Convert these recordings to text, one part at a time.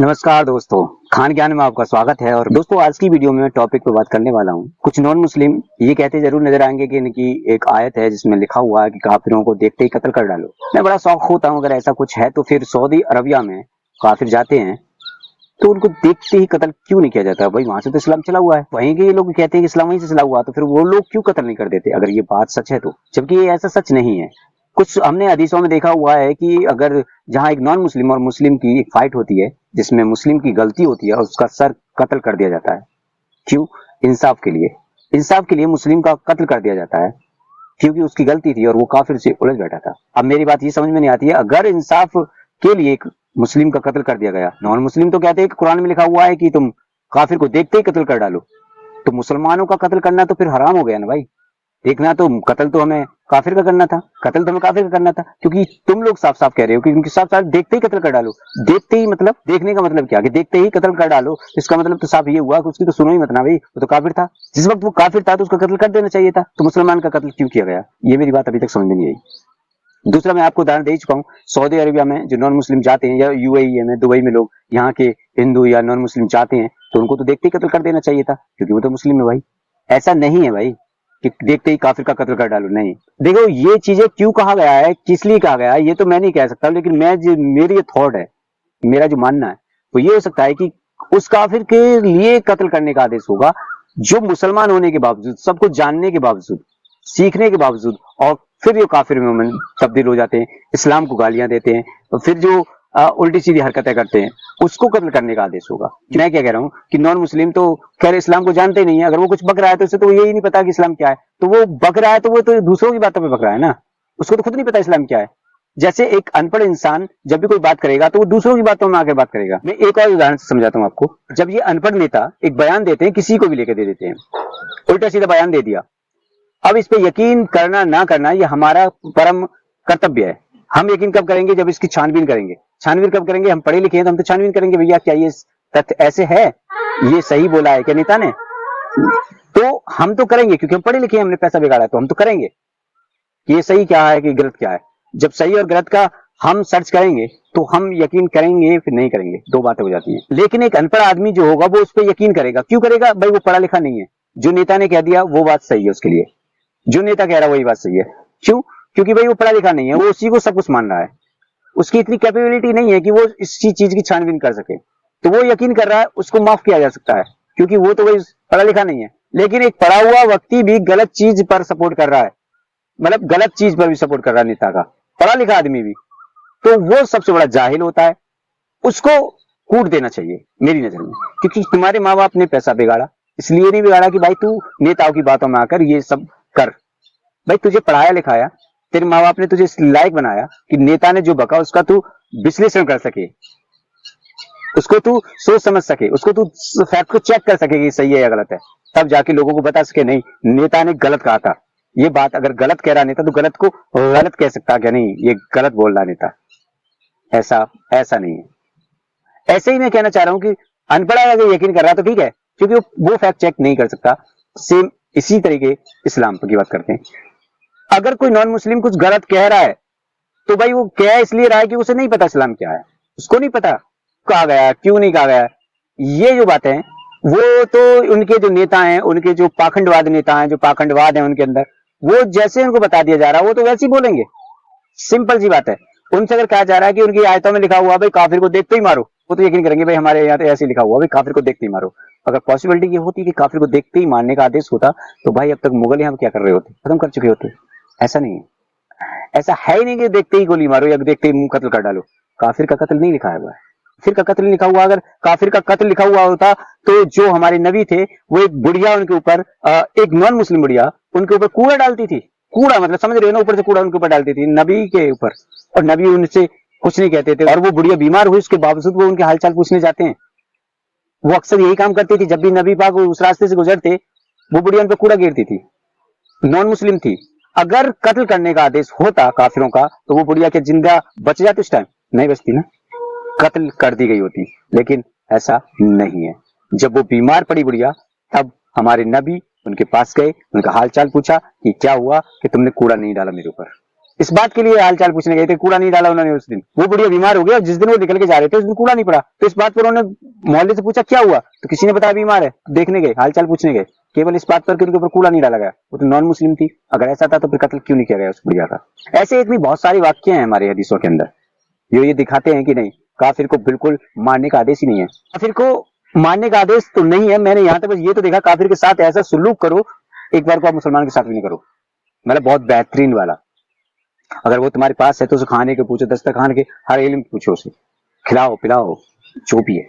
नमस्कार दोस्तों, खान ज्ञान में आपका स्वागत है। और दोस्तों, आज की वीडियो में मैं टॉपिक पे बात करने वाला हूँ। कुछ नॉन मुस्लिम ये कहते जरूर नजर आएंगे कि इनकी एक आयत है जिसमें लिखा हुआ है कि काफिरों को देखते ही कत्ल कर डालो। मैं बड़ा शौक होता हूँ अगर ऐसा कुछ है तो फिर सऊदी अरबिया में काफिर जाते हैं तो उनको देखते ही कत्ल क्यों नहीं किया जाता? भाई वहां से तो इस्लाम चला हुआ है, वहीं के ये लोग कहते हैं कि इस्लाम वहीं से चला हुआ है, तो फिर वो लोग क्यों कत्ल नहीं कर देते अगर ये बात सच है तो? जबकि ये ऐसा सच नहीं है। कुछ हमने हदीसों में देखा हुआ है कि अगर जहां एक नॉन मुस्लिम और मुस्लिम की एक फाइट होती है जिसमें मुस्लिम की गलती होती है और उसका सर कत्ल कर दिया जाता है। क्यों? इंसाफ के लिए। इंसाफ के लिए मुस्लिम का कत्ल कर दिया जाता है क्योंकि उसकी गलती थी और वो काफिर से उलझ बैठा था। अब मेरी बात ये समझ में नहीं आती है, अगर इंसाफ के लिए एक मुस्लिम का कत्ल कर दिया गया, नॉन मुस्लिम तो कहते हैं कि कुरान में लिखा हुआ है कि तुम काफिर को देखते ही कत्ल कर डालो, तो मुसलमानों का कत्ल करना तो फिर हराम हो गया ना भाई। देखना तो कत्ल तो हमें काफिर का करना था, कत्ल तो हमें काफिर का करना था, क्योंकि तुम लोग साफ साफ कह रहे हो कि उनकी साफ साफ देखते ही कत्ल कर डालो। देखते ही मतलब देखने का मतलब क्या कि देखते ही कत्ल कर डालो? इसका मतलब तो साफ ये हुआ कि उसकी तो सुनो ही मत ना भाई, वो तो काफिर था। जिस वक्त वो काफिर था तो उसका कत्ल कर देना चाहिए था, तो मुसलमान का कत्ल क्यों किया गया? ये मेरी बात अभी तक समझ में नहीं आई। दूसरा, मैं आपको उदाहरण दे चुका हूँ, सऊदी अरेबिया में जो नॉन मुस्लिम जाते हैं या यूएई में, दुबई में लोग यहाँ के हिंदू या नॉन मुस्लिम जाते हैं तो उनको तो देखते ही कत्ल कर देना चाहिए था क्योंकि वो तो मुस्लिम है भाई। ऐसा नहीं है भाई कि देखते ही काफिर का कत्ल कर डालो, नहीं। देखो, ये चीजें क्यों कहा गया है, किस लिए कहा गया है, ये तो मैं नहीं कह सकता, लेकिन मेरी ये थॉट है, मेरा जो मानना है वो ये हो सकता है कि उस काफिर के लिए कत्ल करने का आदेश होगा जो मुसलमान होने के बावजूद, सब कुछ जानने के बावजूद, सीखने के बावजूद, और फिर ये काफिर में तब्दील हो जाते हैं, इस्लाम को गालियां देते हैं, और फिर जो उल्टी सीधी हरकतें करते हैं उसको कत्ल करने का आदेश होगा। मैं क्या कह रहा हूँ कि नॉन मुस्लिम तो खैर इस्लाम को जानते नहीं है, अगर वो कुछ बक रहा है तो उसे तो यही नहीं पता कि इस्लाम क्या है, तो वो बक रहा है तो वो तो दूसरों की बातों पे बक रहा है ना, उसको तो खुद नहीं पता इस्लाम क्या है। जैसे एक अनपढ़ इंसान जब भी कोई बात करेगा तो वो दूसरों की बातों में आकर बात करेगा। मैं एक और उदाहरण से समझाता हूँ आपको। जब ये अनपढ़ नेता एक बयान देते हैं, किसी को भी लेकर दे देते हैं, उल्टा सीधा बयान दे दिया, अब इस पे यकीन करना ना करना ये हमारा परम कर्तव्य है। हम यकीन कब करेंगे? जब इसकी छानबीन करेंगे। छानबीन कब करेंगे? हम पढ़े लिखे हैं तो हम तो छानबीन करेंगे, भैया क्या ये तथ्य ऐसे है, ये सही बोला है क्या नेता ने, तो हम तो करेंगे क्योंकि हम पढ़े लिखे हैं, हमने पैसा बिगाड़ा तो हम तो करेंगे कि ये सही क्या है कि गलत क्या है। जब सही और गलत का हम सर्च करेंगे तो हम यकीन करेंगे, फिर नहीं करेंगे, दो बातें हो जाती हैं। लेकिन एक अनपढ़ आदमी जो होगा वो उस पर यकीन करेगा। क्यों करेगा भाई? वो पढ़ा लिखा नहीं है। जो नेता ने कह दिया वो बात सही है उसके लिए, जो नेता कह रहा है वही बात सही है। क्यों? क्योंकि भाई वो पढ़ा लिखा नहीं है, वो उसी को सब कुछ मान रहा है, उसकी इतनी कैपेबिलिटी नहीं है कि वो इसी चीज की छानबीन कर सके, तो वो यकीन कर रहा है, उसको माफ किया जा सकता है क्योंकि वो तो भाई पढ़ा लिखा नहीं है। लेकिन एक पढ़ा हुआ व्यक्ति भी गलत चीज पर सपोर्ट कर रहा है, मतलब गलत चीज पर भी सपोर्ट कर रहा है नेता का, पढ़ा लिखा आदमी भी, तो वो सबसे बड़ा जाहिल होता है, उसको कूट देना चाहिए मेरी नजर में। क्योंकि तुम्हारे माँ बाप ने पैसा बिगाड़ा, इसलिए नहीं बिगाड़ा कि भाई तू नेताओं की बातों में आकर ये सब कर। भाई तुझे पढ़ाया लिखाया, तेरे माँ बाप ने तुझे इस लायक बनाया कि नेता ने जो बका उसका तू विश्लेषण कर सके, उसको तू सोच समझ सके, उसको तू फैक्ट को चेक कर सके कि सही है या गलत है, तब जाके लोगों को बता सके नहीं नेता ने गलत कहा था। ये बात अगर गलत कह रहा नेता तो गलत को गलत कह सकता क्या? नहीं, ये गलत बोल रहा नेता, ऐसा नहीं है। ऐसे ही मैं कहना चाह रहा हूं कि अनपढ़ा अगर यकीन कर रहा तो ठीक है क्योंकि वो फैक्ट चेक नहीं कर सकता। सेम इसी तरीके इस्लाम की बात करते हैं। अगर कोई नॉन मुस्लिम कुछ गलत कह रहा है तो भाई वो कह इसलिए रहा है कि उसे नहीं पता इस्लाम क्या है, उसको नहीं पता कहा गया, क्यों नहीं कहा गया। ये जो बातें हैं वो तो उनके जो नेता हैं, उनके जो पाखंडवाद नेता हैं, जो पाखंडवाद है उनके अंदर, वो जैसे उनको बता दिया जा रहा है वो तो वैसे ही बोलेंगे। सिंपल सी बात है। उनसे अगर कहा जा रहा है कि उनकी आयतों में लिखा हुआ भाई काफिर को देखते ही मारो, वो तो यकीन करेंगे भाई हमारे यहाँ तो ऐसे लिखा हुआ भाई काफिर को देखते ही मारो। अगर पॉसिबिलिटी ये होती कि काफिर को देखते ही मारने का आदेश होता तो भाई अब तक मुगल यहाँ क्या कर रहे होते, खत्म कर चुके होते। ऐसा नहीं है, ऐसा है ही नहीं कि देखते ही गोली मारो या देखते ही मुंह कत्ल कर डालो। काफिर का कत्ल नहीं लिखा हुआ है, काफिर का कत्ल लिखा हुआ, अगर काफिर का कत्ल लिखा हुआ होता तो जो हमारे नबी थे वो एक बुढ़िया उनके ऊपर, एक नॉन मुस्लिम बुढ़िया उनके ऊपर कूड़ा डालती थी, कूड़ा मतलब समझ रहे हो ना, ऊपर से कूड़ा उनके ऊपर डालती थी नबी के ऊपर, और नबी उनसे कुछ नहीं कहते थे। और वो बुढ़िया बीमार हुई उसके बावजूद वो उनके हालचाल पूछने जाते हैं। वो अक्सर यही काम करती थी, जब भी नबी पाक उस रास्ते से गुजरते वो बुढ़िया उन पर कूड़ा गिरती थी, नॉन मुस्लिम थी। अगर कत्ल करने का आदेश होता काफिरों का तो वो बुढ़िया के जिंदा बच जाती? उस टाइम नहीं बचती ना, कत्ल कर दी गई होती। लेकिन ऐसा नहीं है। जब वो बीमार पड़ी बुढ़िया तब हमारे नबी उनके पास गए, उनका हालचाल पूछा कि क्या हुआ कि तुमने कूड़ा नहीं डाला मेरे ऊपर। इस बात के लिए हाल चाल पूछने गए थे, कूड़ा नहीं डाला उन्होंने उस दिन। वो बुढ़िया बीमार हो गया, जिस दिन वो निकल के जा रहे थे उस दिन कूड़ा नहीं पड़ा, तो इस बात पर उन्होंने मोहल्ले से पूछा क्या हुआ, तो किसी ने बताया बीमार है, देखने गए, हाल चाल पूछने गए, केवल इस बात पर कि उनके ऊपर कूड़ा नहीं डाला गया, वो तो नॉन मुस्लिम थी। अगर ऐसा था तो फिर कत्ल क्यों नहीं किया गया उस बुढ़िया का। ऐसे एक भी बहुत सारी वाक्य हैं हमारे हदीसों के अंदर जो ये दिखाते हैं कि नहीं, काफिर को बिल्कुल मारने का आदेश ही नहीं है। काफिर को मारने का आदेश तो नहीं है, मैंने यहाँ तक बस ये तो देखा, काफिर के साथ ऐसा सुलूक करो एक बार को आप मुसलमान के साथ भी नहीं करो, मतलब बहुत बेहतरीन वाला। अगर वो तुम्हारे पास है तो उसे खाने के पूछो, दस्तरखान के हर इल्म पूछो, उसे खिलाओ पिलाओ जो भी है,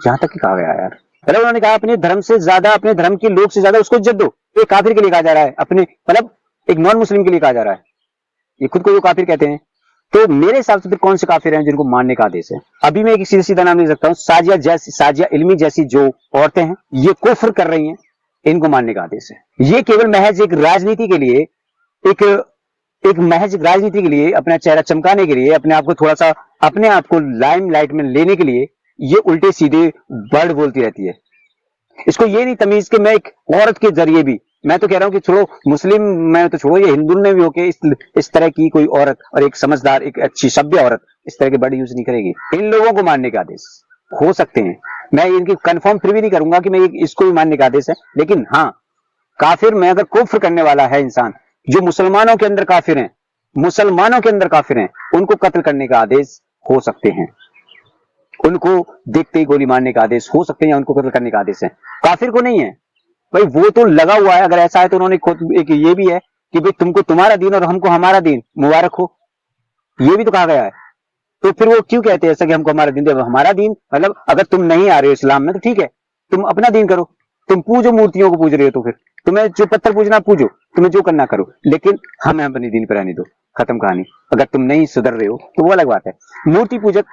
जहां तक कहा गया यार। पहले उन्होंने कहा अपने धर्म से ज्यादा, अपने धर्म के लोग से ज्यादा उसको इज्जत दो। ये काफिर के लिए कहा जा रहा है, अपने मतलब एक नॉन मुस्लिम के लिए कहा जा रहा है, ये खुद को जो काफिर कहते हैं। तो मेरे हिसाब से फिर कौन से काफिर हैं जिनको मारने का आदेश है। अभी मैं एक सीधा सीधा नाम ले सकता हूँ, साजिया इल्मी जैसी जो औरतें हैं ये कुफ्र कर रही हैं, इनको मारने का आदेश है। ये केवल महज एक राजनीति के लिए, एक महज राजनीति के लिए, अपना चेहरा चमकाने के लिए, अपने आप को थोड़ा सा अपने आप को लाइमलाइट में लेने के लिए ये उल्टे सीधे वर्ड बोलती रहती है। इसको ये नहीं तमीज कि मैं एक औरत के जरिए भी, मैं तो कह रहा हूं कि छोड़ो मुस्लिम, मैं तो छोड़ो, ये हिंदू में भी होके इस तरह की कोई औरत और एक समझदार, एक अच्छी सभ्य औरत इस तरह के वर्ड यूज नहीं करेगी। इन लोगों को मारने का आदेश हो सकते हैं, मैं इनकी कंफर्म फिर भी नहीं करूंगा कि मैं इसको भी मानने का आदेश है, लेकिन हाँ काफिर में अगर कुफ्र करने वाला है इंसान, जो मुसलमानों के अंदर काफिर हैं, मुसलमानों के अंदर काफिर हैं, उनको कत्ल करने का आदेश हो सकते हैं, उनको देखते ही गोली मारने का आदेश हो सकते हैं, या उनको कत्ल करने का आदेश है। काफिर को नहीं है भाई, वो तो लगा हुआ है। अगर ऐसा है तो उन्होंने खुद एक ये भी है कि भाई तुमको तुम्हारा दीन और हमको हमारा दीन मुबारक हो, ये भी तो कहा गया है। तो फिर वो क्यों कहते हैं ऐसा कि हमको हमारा दीन दे, हमारा दीन मतलब अगर तुम नहीं आ रहे हो इस्लाम में तो ठीक है, तुम अपना दीन करो, तुम पूजो, मूर्तियों को पूज रहे हो तो फिर तुम्हें जो पत्थर पूजना पूजो, तुम्हें जो करना करो, लेकिन हमें अपनी दीन पर रहने दो, खत्म कहानी। अगर तुम नहीं सुधर रहे हो तो वो अलग बात है। मूर्ति पूजक,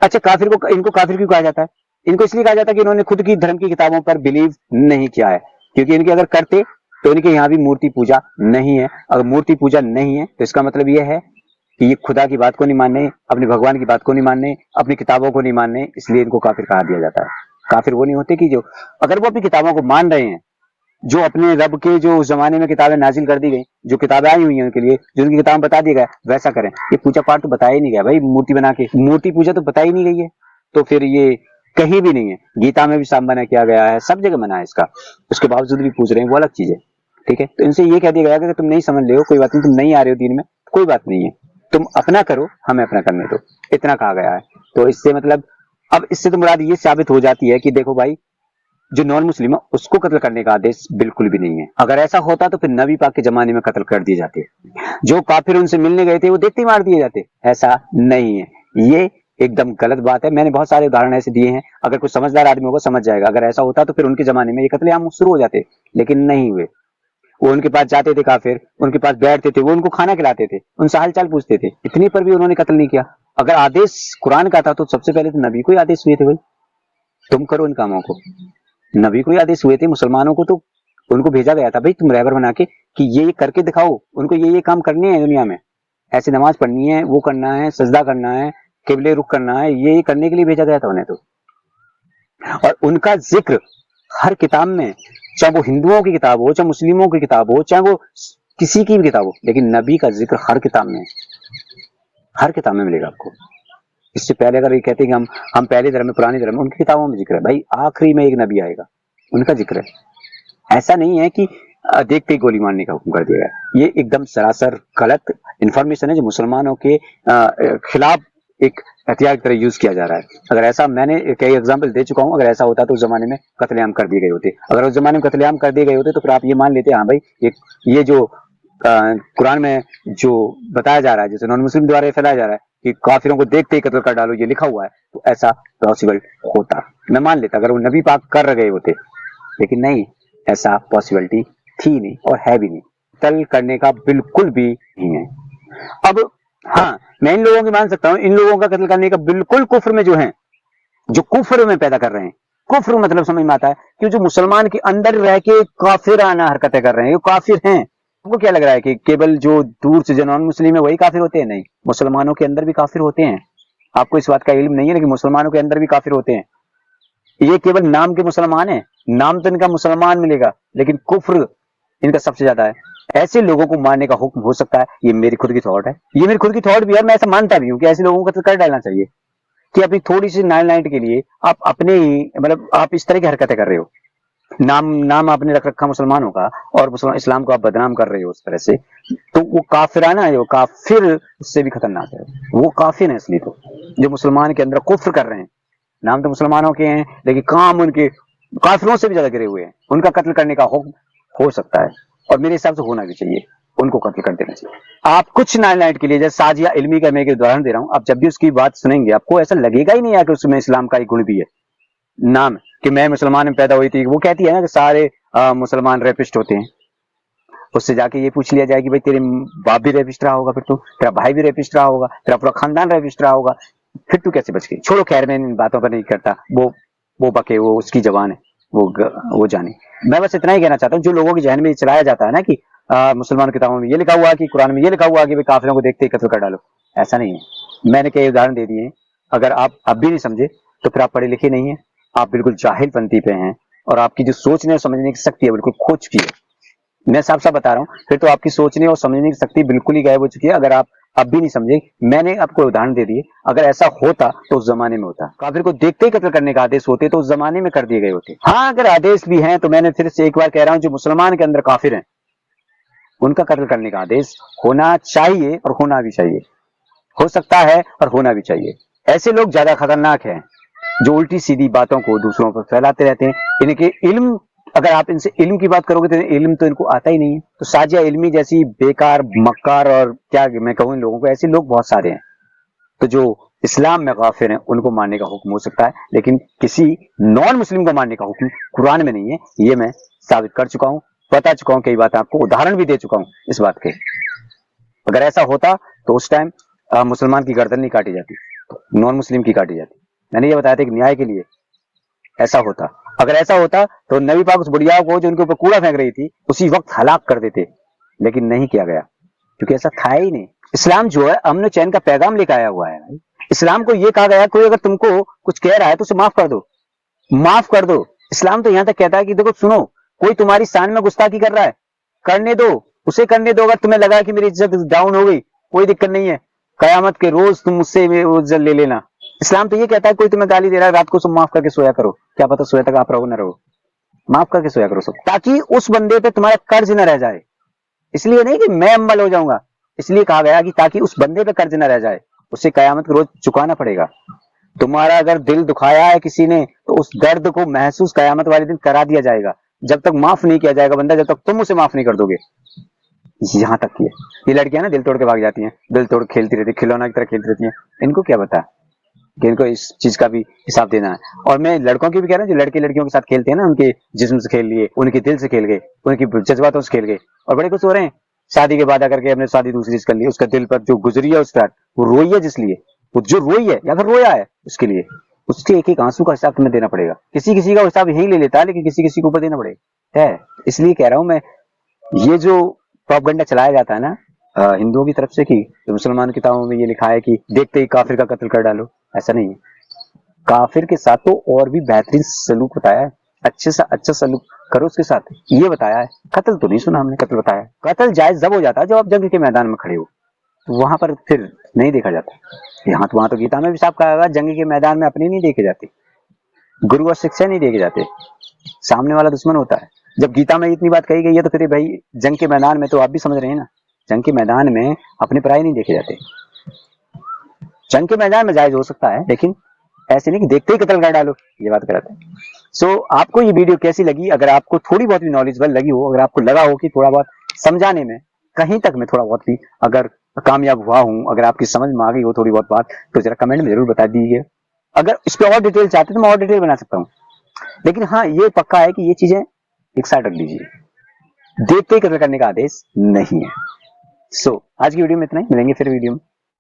अच्छा काफिर को, इनको काफिर क्यों कहा जाता है? इनको इसलिए कहा जाता है कि इन्होंने खुद की धर्म की किताबों पर बिलीव नहीं किया है, क्योंकि इनके अगर करते तो इनके यहाँ भी मूर्ति पूजा नहीं है। अगर मूर्ति पूजा नहीं है तो इसका मतलब यह है कि ये खुदा की बात को नहीं मानने, अपने भगवान की बात को नहीं मानने, अपनी किताबों को नहीं मानने, इसलिए इनको काफिर कहा दिया जाता है। काफिर वो नहीं होते कि जो, अगर वो अपनी किताबों को मान रहे हैं, जो अपने रब के जो उस जमाने में किताबें नाजिल कर दी गई, जो किताबें आई हुई हैं उनके लिए, जो उनकी किताब बता दिया गया वैसा करें। ये पूजा पाठ तो बताया ही नहीं गया भाई, मूर्ति बना के मूर्ति पूजा तो बताई नहीं गई है, तो फिर ये कहीं भी नहीं है। गीता में भी साफ मना किया गया है, सब जगह मना है इसका, उसके बावजूद भी पूछ रहे हैं, वो अलग चीज है। ठीक है, तो इनसे ये कह दिया गया कि तुम नहीं समझ रहे हो कोई बात नहीं, तुम नहीं आ रहे हो दीन में कोई बात नहीं है, तुम अपना करो, हमें अपना करने दो, इतना कहा गया है। तो इससे मतलब अब इससे तो मुराद ये साबित हो जाती है कि देखो भाई, जो नॉन मुस्लिम है उसको कत्ल करने का आदेश बिल्कुल भी नहीं है। अगर ऐसा होता तो फिर नबी पाक के जमाने में कत्ल कर दिए जाते, जो काफिर उनसे मिलने गए थे वो देखते ही मार दिए जाते। ऐसा नहीं है, ये एकदम गलत बात है। मैंने बहुत सारे उदाहरण ऐसे दिए हैं, अगर कुछ समझदार आदमी होगा समझ जाएगा। अगर ऐसा होता तो फिर उनके जमाने में ये कत्लेआम शुरू हो जाते, लेकिन नहीं हुए। वो उनके पास जाते थे काफिर, उनके पास बैठते थे, वो उनको खाना खिलाते थे, उनसे हालचाल पूछते थे, इतनी पर भी उन्होंने कत्ल नहीं किया। अगर आदेश कुरान का था तो सबसे पहले तो नबी को ही आदेश हुए थे, भाई तुम करो इन कामों को। नबी को ही आदेश हुए थे, मुसलमानों को तो उनको भेजा गया था भाई तुम रहबर बना के कि ये करके दिखाओ, उनको ये काम करने हैं दुनिया में, ऐसी नमाज पढ़नी है, वो करना है, सजदा करना है, किबले रुख करना है, ये करने के लिए भेजा गया था उन्हें तो। और उनका जिक्र हर किताब में, चाहे वो हिंदुओं की किताब हो, चाहे मुस्लिमों की किताब हो, चाहे वो किसी की भी किताब हो, लेकिन नबी का जिक्र हर किताब में, हर किताब में मिलेगा आपको। इससे पहले अगर ये कहते हैं कि हम पहले धर्म में, पुरानी धर्म में, उनकी किताबों में जिक्र है भाई, आखिरी में एक नबी आएगा उनका जिक्र है। ऐसा नहीं है कि देखते ही गोली मारने का हुक्म कर दिया गया। ये एकदम सरासर गलत इंफॉर्मेशन है जो मुसलमानों के खिलाफ एक हथियार की तरह यूज किया जा रहा है। अगर ऐसा, मैंने कई एग्जांपल दे चुका हूं, अगर ऐसा होता तो उस जमाने में कत्लेआम कर दिए गए होते। अगर उस जमाने में कत्लेआम कर दिए गए होते तो फिर आप ये मान लेते हाँ भाई ये जो कुरान में जो बताया जा रहा है, जैसे नॉन मुस्लिम द्वारा फैलाया जा रहा है कि काफिरों को देखते ही कत्ल कर डालो, ये लिखा हुआ है, तो ऐसा पॉसिबल होता, मैं मान लेता अगर वो नबी पाक कर गए होते। लेकिन नहीं, ऐसा पॉसिबिलिटी थी नहीं और है भी नहीं, कत्ल करने का बिल्कुल भी नहीं है। अब हाँ, मैं इन लोगों की मान सकता हूं, इन लोगों का कत्ल करने का बिल्कुल कुफ्र में जो है, जो कुफ्र में पैदा कर रहे हैं, कुफ्र मतलब समझ में आता है कि जो मुसलमान के अंदर रह के काफिराना हरकतें कर रहे हैं, ये काफिर हैं। आपको क्या लग रहा है कि केवल जो दूर से जो नॉन मुस्लिम है वही काफिर होते हैं? नहीं, मुसलमानों के अंदर भी काफिर होते हैं। आपको इस बात का इल्म नहीं है, लेकिन मुसलमानों के अंदर भी काफिर होते हैं। ये केवल नाम के मुसलमान है, नाम तो इनका मुसलमान मिलेगा, लेकिन कुफ्र इनका सबसे ज्यादा है। ऐसे लोगों को मारने का हुक्म हो सकता है। ये मेरी खुद की थॉट है, ये मेरी खुद की थॉट भी है, मैं ऐसा मानता भी हूँ कि ऐसे लोगों को कत्ल कर डालना चाहिए कि अपनी थोड़ी सी नाइट के लिए आप अपने ही मतलब आप इस तरह की हरकतें कर रहे हो। नाम नाम आपने रख रखा मुसलमानों का और मुसलमान इस्लाम को आप बदनाम कर रहे हो उस तरह से, तो वो काफिराना है, वो काफिर उससे भी खतरनाक है। वो काफिर है इसलिए तो जो मुसलमान के अंदर कुफ्र कर रहे हैं। नाम तो मुसलमानों के हैं लेकिन काम उनके काफिरों से भी ज्यादा गिरे हुए हैं। उनका कत्ल करने का हुक्म हो सकता है और मेरे हिसाब से होना भी चाहिए, उनको कत्ल कर देना चाहिए। आप कुछ नाइट के लिए जैसे साजिया इल्मी का मैं एक उदाहरण दे रहा हूँ, आप जब भी उसकी बात सुनेंगे आपको ऐसा लगेगा ही नहीं है कि उसमें इस्लाम का एक गुण भी है। नाम कि मैं मुसलमान में पैदा हुई थी, वो कहती है ना कि सारे मुसलमान रेपिस्ट होते हैं। उससे जाके ये पूछ लिया जाए कि भाई तेरे बाप भी रेपिस्ट रहा होगा, फिर तो तेरा भाई भी रेपिस्ट रहा होगा, तेरा पूरा खानदान रेपिस्ट रहा होगा, फिर तू कैसे बच गई। छोड़ो, खैर मैं इन बातों पर नहीं करता, वो बके, वो उसकी जबान है, वो जाने। मैं बस इतना ही कहना चाहता हूँ, जो लोगों के जहन में चलाया जाता है ना कि मुसलमान किताबों में ये लिखा हुआ है कि कुरान में ये लिखा हुआ है कि भाई काफिरों को देखते ही कत्ल कर डालो, ऐसा नहीं है। मैंने कई उदाहरण दे दिए, अगर आप अब भी नहीं समझे तो फिर आप पढ़े लिखे नहीं है, आप बिल्कुल जाहिल पंथी पे हैं और आपकी जो सोचने और समझने की शक्ति है बिल्कुल खो चुकी है। मैं साफ साफ बता रहा हूँ, फिर तो आपकी सोचने और समझने की शक्ति बिल्कुल ही गायब हो चुकी है अगर आप अब भी नहीं समझे। मैंने आपको उदाहरण दे दिए, अगर ऐसा होता तो उस जमाने में होता। काफिर को देखते ही कत्ल करने का आदेश होते तो उस जमाने में कर दिए गए होते। हाँ, अगर आदेश भी हैं तो मैंने फिर से एक बार कह रहा हूँ, जो मुसलमान के अंदर काफिर हैं उनका कत्ल करने का आदेश होना चाहिए और होना भी चाहिए, हो सकता है और होना भी चाहिए। ऐसे लोग ज्यादा खतरनाक हैं जो उल्टी सीधी बातों को दूसरों पर फैलाते रहते हैं। इनके इल्म, अगर आप इनसे इल्म की बात करोगे तो इल्म तो इनको आता ही नहीं है। तो साजिया इल्मी जैसी बेकार मक्कार और क्या मैं कहूँ इन लोगों को, ऐसे लोग बहुत सारे हैं। तो जो इस्लाम में काफिर हैं उनको मारने का हुक्म हो सकता है, लेकिन किसी नॉन मुस्लिम को मारने का हुक्म कुरान में नहीं है। ये मैं साबित कर चुका हूँ, बता चुका हूँ, कई बात आपको उदाहरण भी दे चुका हूँ इस बात के। अगर ऐसा होता तो उस टाइम मुसलमान की गर्दन नहीं काटी जाती, नॉन मुस्लिम की काटी जाती। मैंने ये बताया था कि न्याय के लिए ऐसा होता। अगर ऐसा होता तो नबी पाक उस बुढ़िया को जो उनके ऊपर कूड़ा फेंक रही थी उसी वक्त हलाक कर देते, लेकिन नहीं किया गया क्योंकि ऐसा था ही नहीं। इस्लाम जो है अमन चैन का पैगाम लेकर आया हुआ है। इस्लाम को ये कहा गया कोई अगर तुमको कुछ कह रहा है तो उसे माफ कर दो, माफ कर दो। इस्लाम तो यहां तक कहता है कि देखो सुनो, कोई तुम्हारी शान में गुस्ताखी कर रहा है, करने दो, उसे करने दो। अगर तुम्हें लगा कि मेरी इज्जत डाउन हो गई, कोई दिक्कत नहीं है, कयामत के रोज तुम मुझसे इज्जत ले लेना। इस्लाम तो ये कहता है कोई तुम्हें गाली दे रहा है, रात को तुम माफ करके सोया करो, क्या पता सोया तक आप रहो ना रहो, माफ करके सोया करो सब, ताकि उस बंदे पे तुम्हारा कर्ज न रह जाए। इसलिए नहीं कि मैं अम्बल हो जाऊंगा, इसलिए कहा गया कि ताकि उस बंदे पे कर्ज न रह जाए, उसे कयामत के रोज चुकाना पड़ेगा। तुम्हारा अगर दिल दुखाया है किसी ने तो उस दर्द को महसूस कयामत वाले दिन करा दिया जाएगा। जब तक माफ नहीं किया जाएगा बंदा, जब तक तुम उसे माफ नहीं कर दोगे। यहां तक की ये लड़कियां ना दिल तोड़ के भाग जाती हैं, दिल तोड़ खेलती रहती, खिलौना की तरह खेलती रहती हैं। इनको क्या पता कि इनको इस चीज का भी हिसाब देना है। और मैं लड़कों की भी कह रहा हूँ, जो लड़के लड़कियों के साथ खेलते हैं ना, उनके जिस्म से खेल लिए, उनके दिल से खेल गए, उनकी जज्बातों से खेल गए और बड़े खुश हो रहे हैं। शादी के बाद आकर के हमने शादी दूसरी कर ली, उसका दिल पर जो गुजरी है उसका, वो रोई है जिसलिए, वो जो रोई है या फिर रोया है उसके लिए, उसके एक एक आंसू का हिसाब तुम्हें देना पड़ेगा। किसी किसी का हिसाब यही ले लेता है, लेकिन किसी किसी को ऊपर देना पड़ेगा है। इसलिए कह रहा हूं मैं, ये जो प्रोपेगेंडा चलाया जाता है ना हिंदुओं की तरफ से कि मुसलमान किताबों में ये लिखा है कि देखते ही काफिर का कत्ल कर डालो, ऐसा नहीं है। काफिर के साथ तो और भी बेहतरीन सलूक बताया है, अच्छे से अच्छा सलूक करो उसके साथ, ये बताया है। कत्ल तो नहीं सुना हमने, कत्ल बताया। कत्ल जायज जब हो जाता है जब आप जंग के मैदान में खड़े हो, तो वहां पर फिर नहीं देखा जाता। यहाँ तो वहां तो गीता में भी साफ कहा हुआ है, जंग के मैदान में अपने नहीं देखे जाते, गुरु और शिक्षा नहीं देखे जाते, सामने वाला दुश्मन होता है। जब गीता में इतनी बात कही गई है तो फिर भाई जंग के मैदान में तो आप भी समझ रहे हैं ना, जंग के मैदान में अपने पराये नहीं देखे जाते। जंग के मैदान में जायज हो सकता है, लेकिन ऐसे नहीं कि देखते ही कत्ल कर डालो, ये बात गलत है। सो आपको ये वीडियो कैसी लगी? अगर आपको थोड़ी बहुत भी नॉलेजेबल लगी हो, अगर आपको लगा हो कि थोड़ा बहुत समझाने में कहीं तक मैं थोड़ा बहुत भी अगर कामयाब हुआ हूं, अगर आपकी समझ में आ गई हो थोड़ी बहुत बात, तो जरा कमेंट में जरूर बता दीजिए। अगर इस पर और डिटेल चाहते तो मैं और डिटेल बना सकता हूँ, लेकिन हाँ ये पक्का है कि ये चीजें एक साइड रख लीजिए, देखते ही कत्ल करने का आदेश नहीं है। सो आज की वीडियो में इतना ही, मिलेंगे फिर वीडियो में।